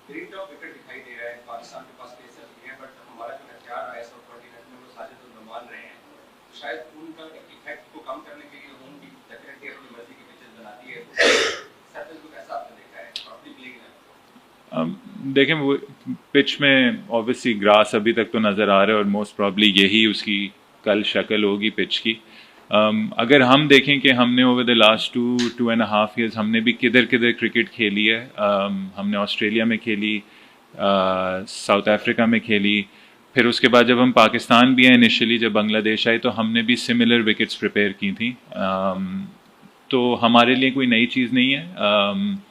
Green top wicket दिखाई दे रहा है, पाकिस्तान के पास पेसर भी है, बट हमारा जो हथियार रहा है सब कॉन्टिनेंट में वो साजिद और नमान रहे हैं। तो शायद उनका इफेक्ट को कम करने के लिए होम टीम डेफिनेटली अपनी मर्जी की पिचेस बनाती है। तो सर्कल को कैसा आपने देखा है अपनी प्लेइंग में? देखें वो पिच में ऑब्वियसली ग्रास अभी तक तो नज़र आ रहा है और मोस्ट प्रॉब्ली यही उसकी कल शक्ल होगी पिच की। अगर हम देखें कि हमने ओवर द लास्ट 2.5 ईयर्स हमने भी किधर किधर क्रिकेट खेली है। हमने ऑस्ट्रेलिया में खेली, साउथ अफ्रीका में खेली, फिर उसके बाद जब हम पाकिस्तान भी हैं इनिशियली जब बांग्लादेश आई तो हमने भी सिमिलर विकेट्स प्रिपेयर की थी। तो हमारे लिए कोई नई चीज़ नहीं है।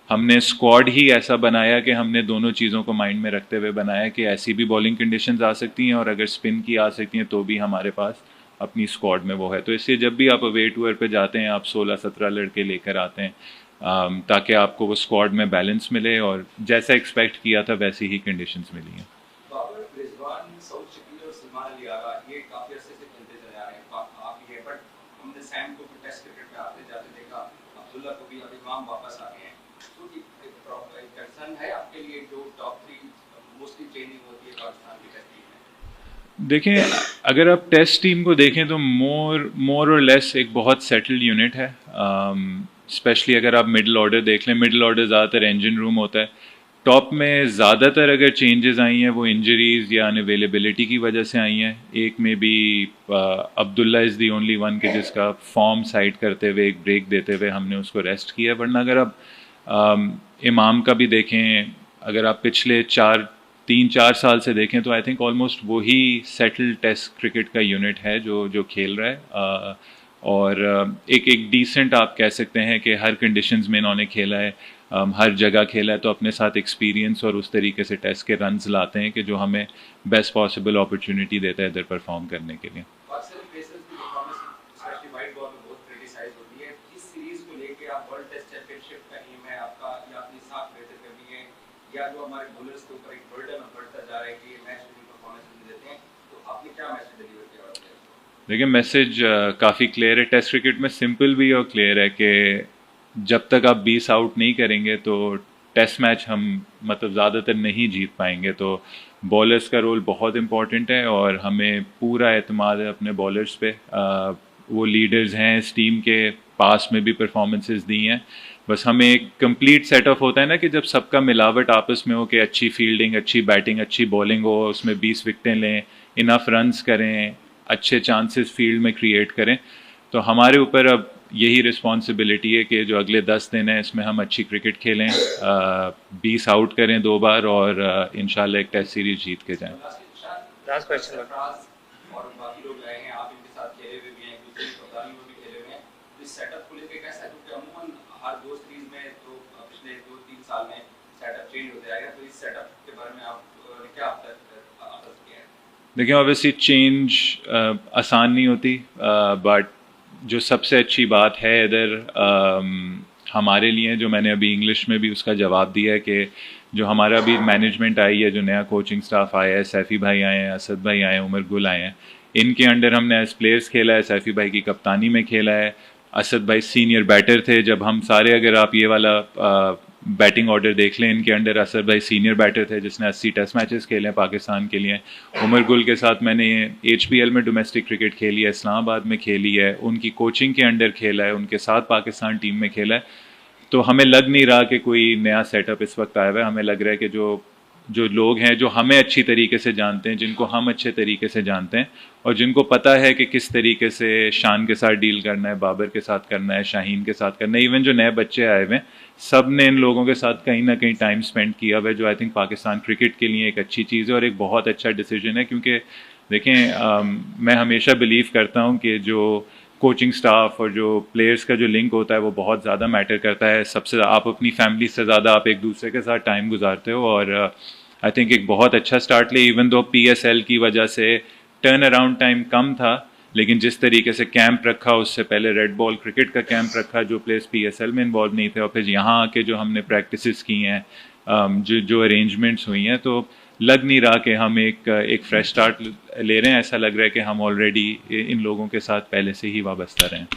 हमने स्क्वाड ही ऐसा बनाया कि हमने दोनों चीज़ों को माइंड में रखते हुए बनाया कि ऐसी भी बॉलिंग कंडीशंस आ सकती हैं और अगर स्पिन की आ सकती हैं तो भी हमारे पास अपनी स्क्वाड में वो है। तो इसलिए जब भी आप अवे टूर पे जाते हैं आप 16-17 लड़के लेकर आते हैं, ताकि आपको वो स्क्वाड में बैलेंस मिले और जैसा एक्सपेक्ट किया था वैसी ही कंडीशंस मिली हैं। बाबर, रिजवान, सऊद शकील और सलमान अली आगा ये काफी अरसे से खेलते चले आ रहे हैं। आप ही है, बट हमने सैम को भी टेस्ट क्रिकेट में आते जाते देखा, अब्दुल्ला को भी, अब इमाम वापस आ गए हैं। तो एक कंसर्न है आपके लिए जो टॉप 3 मोस्टली ट्रेनिंग होती है पाकिस्तान की टेस्ट टीम में? देखें, अगर आप टेस्ट टीम को देखें तो मोर और लेस एक बहुत सेटल्ड यूनिट है। स्पेशली अगर आप मिडिल ऑर्डर देख लें, मिडिल ऑर्डर ज़्यादातर इंजन रूम होता है। टॉप में ज़्यादातर अगर चेंजेस आई हैं वो इंजरीज या अनअवेलेबिलिटी की वजह से आई हैं। एक में भी Abdullah is the only one के जिसका फॉर्म साइड करते हुए एक ब्रेक देते हुए हमने उसको रेस्ट किया। वरना अगर आप इमाम का भी देखें, अगर आप पिछले 3-4 साल से देखें तो आई थिंक ऑलमोस्ट वही सेटल्ड टेस्ट क्रिकेट का यूनिट है जो खेल रहा है। और एक डिसेंट आप कह सकते हैं कि हर कंडीशंस में इन्होंने खेला है, हर जगह खेला है, तो अपने साथ एक्सपीरियंस और उस तरीके से टेस्ट के रन्स लाते हैं कि जो हमें बेस्ट पॉसिबल अपॉर्चुनिटी देता है इधर परफॉर्म करने के लिए। या जो हमारे बॉलर्स के ऊपर एक बर्डन बढ़ता जा रहा है कि ये मैच में परफॉर्मेंस नहीं देते हैं, तो आपने क्या मैसेज डिलीवर किया? देखिए, मैसेज काफ़ी क्लियर है। टेस्ट क्रिकेट में सिंपल भी और क्लियर है कि जब तक आप 20 आउट नहीं करेंगे तो टेस्ट मैच हम मतलब ज़्यादातर नहीं जीत पाएंगे। तो बॉलर्स का रोल बहुत इम्पॉर्टेंट है और हमें पूरा एतमाद है अपने बॉलर्स पे। वो लीडर्स हैं इस टीम के, पास में भी परफॉर्मेंसेस दी हैं। बस हमें एक कंप्लीट सेटअप होता है ना कि जब सबका मिलावट आपस में हो कि अच्छी फील्डिंग, अच्छी बैटिंग, अच्छी बॉलिंग हो, उसमें 20 विकेटें लें, इनफ रन्स करें, अच्छे चांसेस फील्ड में क्रिएट करें। तो हमारे ऊपर अब यही रिस्पॉन्सिबिलिटी है कि जो अगले 10 दिन हैं इसमें हम अच्छी क्रिकेट खेलें, 20 आउट करें 2 बार और इंशाल्लाह एक टेस्ट सीरीज जीत के जाएं। Last question. और बाकी लोग आए हैं, आप इनके साथ खेले हुए भी हैं, दूसरी कप्तानी में भी खेले हुए हैं, तो इस सेटअप को लेकर कैसा है? क्योंकि अमूमन हर 2 सीरीज में तो पिछले 2-3 साल में सेटअप चेंज होते आएगा, तो इस सेटअप के बारे में आप क्या आप किया है? देखिए, ऑब्वियसली चेंज आसान नहीं होती, बट जो सबसे अच्छी बात है इधर हमारे लिए, जो मैंने अभी इंग्लिश में भी उसका जवाब दिया है कि जो हमारा अभी मैनेजमेंट आई है, जो नया कोचिंग स्टाफ आया है, सैफ़ी भाई आए हैं, असद भाई आए हैं, उमर गुल आए हैं, इनके अंडर हमने एज प्लेयर्स खेला है। सैफ़ी भाई की कप्तानी में खेला है। असद भाई सीनियर बैटर थे जब हम सारे, अगर आप ये वाला बैटिंग ऑर्डर देख लें, इनके अंडर असद भाई सीनियर बैटर थे जिसने 80 टेस्ट मैचेस खेले हैं पाकिस्तान के लिए। उमर गुल के साथ मैंने HPL में डोमेस्टिक क्रिकेट खेली है, इस्लामाबाद में खेली है, उनकी कोचिंग के अंडर खेला है, उनके साथ पाकिस्तान टीम में खेला है। तो हमें लग नहीं रहा कि कोई नया सेटअप इस वक्त आया हुआ है। हमें लग रहा है कि जो लोग हैं जो हमें अच्छी तरीके से जानते हैं, जिनको हम अच्छे तरीके से जानते हैं और जिनको पता है कि किस तरीके से शान के साथ डील करना है, बाबर के साथ करना है, शाहीन के साथ करना है, इवन जो नए बच्चे आए हुए हैं, सब ने इन लोगों के साथ कहीं ना कहीं टाइम स्पेंड किया हुआ है, जो आई थिंक पाकिस्तान क्रिकेट के लिए एक अच्छी चीज़ है और एक बहुत अच्छा डिसीजन है। क्योंकि देखें, मैं हमेशा बिलीव करता हूँ कि जो कोचिंग स्टाफ और जो प्लेयर्स का जो लिंक होता है वो बहुत ज़्यादा मैटर करता है। सबसे आप अपनी फैमिली से ज़्यादा आप एक दूसरे के साथ टाइम गुजारते हो और आई थिंक एक बहुत अच्छा स्टार्ट ले। इवन दो PSL की वजह से टर्न अराउंड टाइम कम था, लेकिन जिस तरीके से कैंप रखा, उससे पहले रेड बॉल क्रिकेट का कैंप रखा, जो प्लेयर्स PSL में इन्वॉल्व नहीं थे, और फिर यहाँ आके जो हमने प्रैक्टिसेस की हैं, जो अरेंजमेंट्स हुई हैं, तो लग नहीं रहा कि हम एक फ्रेश स्टार्ट ले रहे हैं। ऐसा लग रहा है कि हम ऑलरेडी इन लोगों के साथ पहले से ही वाबस्ता रहे हैं।